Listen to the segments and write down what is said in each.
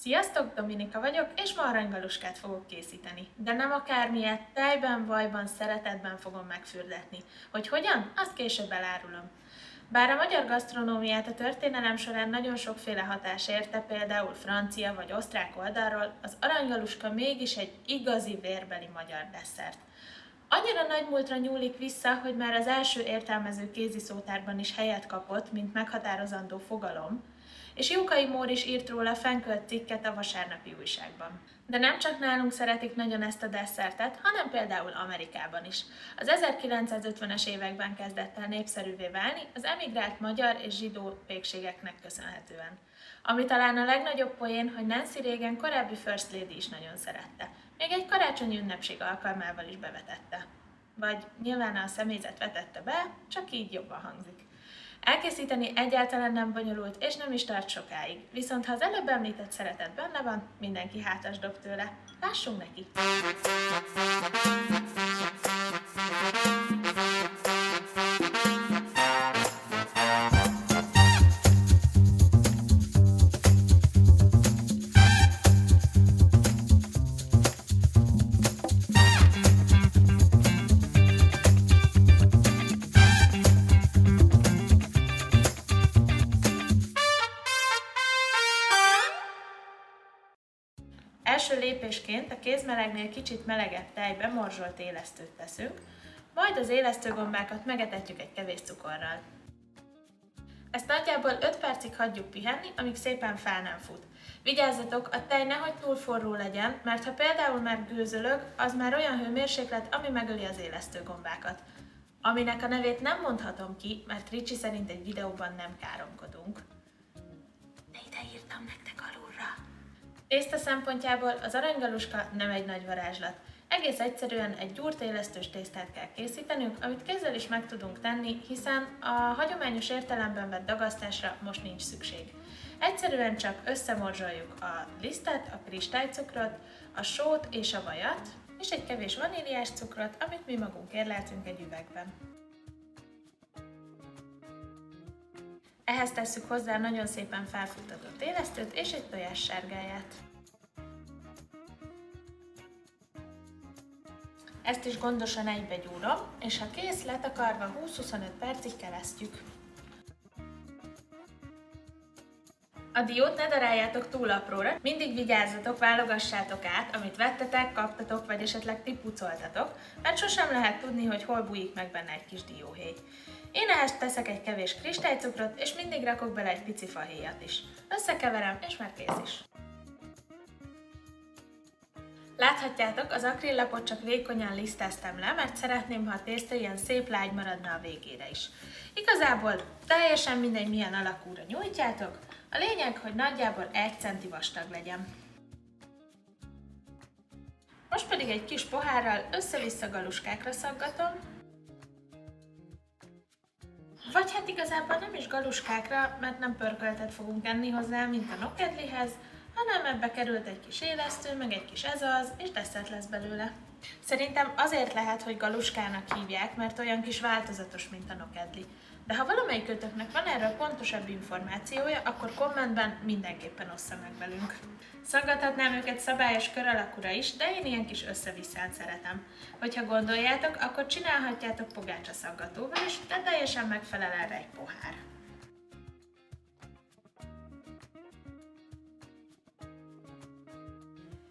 Sziasztok, Dominika vagyok, és ma aranygaluskát fogok készíteni. De nem akármilyet, tejben, vajban, szeretetben fogom megfürdetni. Hogy hogyan? Azt később elárulom. Bár a magyar gasztronómiát a történelem során nagyon sokféle hatás érte, például francia vagy osztrák oldalról, az aranygaluska mégis egy igazi vérbeli magyar desszert. Annyira nagy múltra nyúlik vissza, hogy már az első értelmező kéziszótárban is helyet kapott, mint meghatározandó fogalom, és Jókai Mór is írt róla fennkölt cikket a Vasárnapi Újságban. De nem csak nálunk szeretik nagyon ezt a desszertet, hanem például Amerikában is. Az 1950-es években kezdett el népszerűvé válni az emigrált magyar és zsidó pékségeknek köszönhetően. Ami talán a legnagyobb poén, hogy Nancy Reagan korábbi First Lady is nagyon szerette. Még egy karácsonyi ünnepség alkalmával is bevetette. Vagy nyilván a személyzet vetette be, csak így jobban hangzik. Elkészíteni egyáltalán nem bonyolult, és nem is tart sokáig. Viszont ha az előbb említett szeretet benne van, mindenki hátas dob tőle. Lássunk neki! Első lépésként a kézmelegnél kicsit melegebb tejbe morzsolt élesztőt teszünk, majd az élesztőgombákat megetetjük egy kevés cukorral. Ezt nagyjából 5 percig hagyjuk pihenni, amíg szépen fel nem fut. Vigyázzatok, a tej nehogy túl forró legyen, mert ha például már gőzölög, az már olyan hőmérséklet, ami megöli az élesztőgombákat. Aminek a nevét nem mondhatom ki, mert Ricsi szerint egy videóban nem káromkodunk. De ide írtam nektek alulra. Tészta szempontjából az aranygaluska nem egy nagy varázslat. Egész egyszerűen egy gyúrt élesztős tésztát kell készítenünk, amit kézzel is meg tudunk tenni, hiszen a hagyományos értelemben vett dagasztásra most nincs szükség. Egyszerűen csak összemorzsoljuk a lisztet, a kristálycukrot, a sót és a vajat, és egy kevés vaníliás cukrot, amit mi magunk érleltünk egy üvegben. Ehhez tesszük hozzá nagyon szépen felfuttatott élesztőt és egy tojássárgáját. Ezt is gondosan egybegyúrom, és ha kész, letakarva 20-25 percig keresztjük. A diót ne daráljátok túl apróra, mindig vigyázzatok, válogassátok át, amit vettetek, kaptatok, vagy esetleg ti pucoltatok, mert sosem lehet tudni, hogy hol bújik meg benne egy kis dióhéj. Én ehhez teszek egy kevés kristálycukrot, és mindig rakok bele egy pici fahéjat is. Összekeverem, és már kész is. Láthatjátok, az akrillapot csak vékonyan liszteztem le, mert szeretném, ha a tészta ilyen szép lágy maradna a végére is. Igazából teljesen mindegy, milyen alakúra nyújtjátok, a lényeg, hogy nagyjából 1 centi vastag legyen. Most pedig egy kis pohárral össze-vissza galuskákra szaggatom, vagy hát igazából nem is galuskákra, mert nem pörköltet fogunk enni hozzá, mint a nokedlihez, hanem ebbe került egy kis élesztő, meg egy kis ez az, és desszert lesz belőle. Szerintem azért lehet, hogy galuskának hívják, mert olyan kis változatos, mint a nokedli. De ha valamelyikőtöknek van erről pontosabb információja, akkor kommentben mindenképpen ossza meg velünk. Szaggathatnám őket szabályos kör alakúra is, de én ilyen kis összevisszát szeretem. Hogyha gondoljátok, akkor csinálhatjátok pogácsa szaggatóval is, de teljesen megfelel erre egy pohár.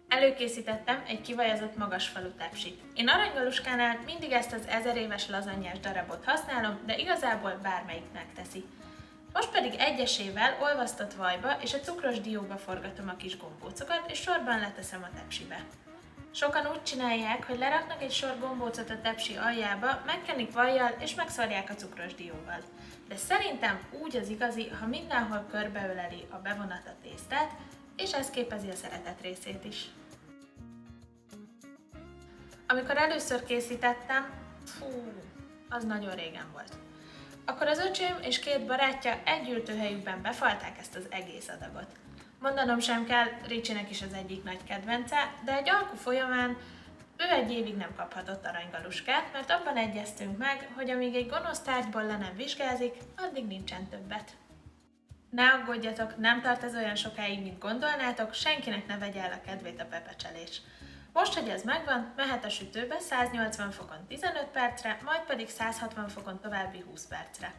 Előkészítettem egy kivajazott magasfalú tepsit. Én aranygaluskánál mindig ezt az 1000 éves lazanyás darabot használom, de igazából bármelyik megteszi. Most pedig egyesével olvasztott vajba és a cukros dióba forgatom a kis gombócokat, és sorban leteszem a tepsibe. Sokan úgy csinálják, hogy leraknak egy sor gombócot a tepsi aljába, megkenik vajjal és megszorják a cukros dióval. De szerintem úgy az igazi, ha mindenhol körbeöleli a bevonat a tésztát, és ez képezi a szeretet részét is. Amikor először készítettem, az nagyon régen volt. Akkor az öcsém és 2 barátja egy ültőhelyükben befalták ezt az egész adagot. Mondanom sem kell, Ricsinek is az egyik nagy kedvence, de egy alku folyamán ő 1 évig nem kaphatott aranygaluskát, mert abban egyeztünk meg, hogy amíg egy gonosz tárgyból le nem vizsgázik, addig nincsen többet. Ne aggódjatok, nem tart ez olyan sokáig, mint gondolnátok, senkinek ne vegye el a kedvét a pepecselés. Most, hogy ez megvan, mehet a sütőbe 180 fokon 15 percre, majd pedig 160 fokon további 20 percre.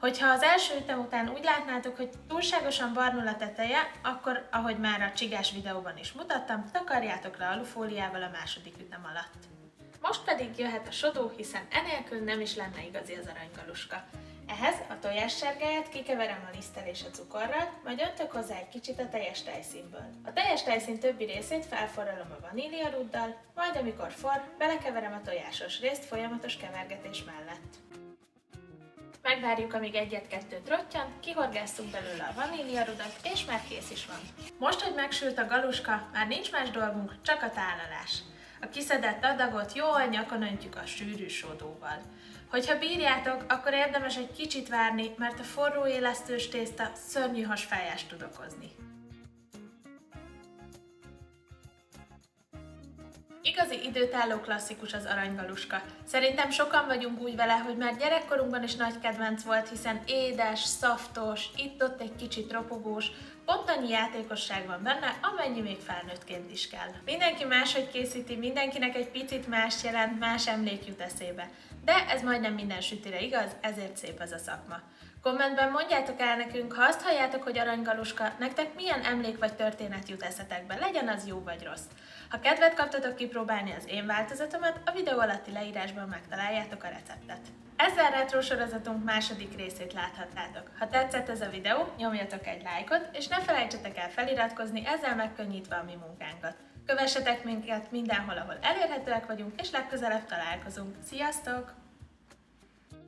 Hogyha az első ütem után úgy látnátok, hogy túlságosan barnul a teteje, akkor, ahogy már a csigás videóban is mutattam, takarjátok le alufóliával a második ütem alatt. Most pedig jöhet a sodó, hiszen enélkül nem is lenne igazi az aranygaluska. Ehhez a tojássárgáját kikeverem a liszttel és a cukorral, majd öntök hozzá egy kicsit a teljes tejszínből. A teljes tejszín többi részét felforralom a vaníliaruddal, majd amikor forr, belekeverem a tojásos részt folyamatos kevergetés mellett. Megvárjuk, amíg egyet-kettőt rottyan, kihorgásszuk belőle a vaníliarudat, és már kész is van. Most, hogy megsült a galuska, már nincs más dolgunk, csak a tálalás. A kiszedett adagot jól nyakon öntjük a sűrű sodóval. Hogyha bírjátok, akkor érdemes egy kicsit várni, mert a forró élesztős tészta szörnyű hasfájást tud okozni. Igazi időtálló klasszikus az aranygaluska. Szerintem sokan vagyunk úgy vele, hogy már gyerekkorunkban is nagy kedvenc volt, hiszen édes, szaftos, itt-ott egy kicsit ropogós, pont annyi játékosság van benne, amennyi még felnőttként is kell. Mindenki máshogy készíti, mindenkinek egy picit más jelent, más emlék jut eszébe. De ez majdnem minden sütire igaz, ezért szép ez a szakma. Kommentben mondjátok el nekünk, ha azt halljátok, hogy aranygaluska, nektek milyen emlék vagy történet jut eszetekbe, legyen az jó vagy rossz. Ha kedvet kaptatok kipróbálni az én változatomat, a videó alatti leírásban megtaláljátok a receptet. Ezzel retro sorozatunk második részét láthattátok. Ha tetszett ez a videó, nyomjatok egy lájkot, és ne felejtsetek el feliratkozni, ezzel megkönnyítve a mi munkánkat. Kövessetek minket mindenhol, ahol elérhetőek vagyunk, és legközelebb találkozunk. Sziasztok!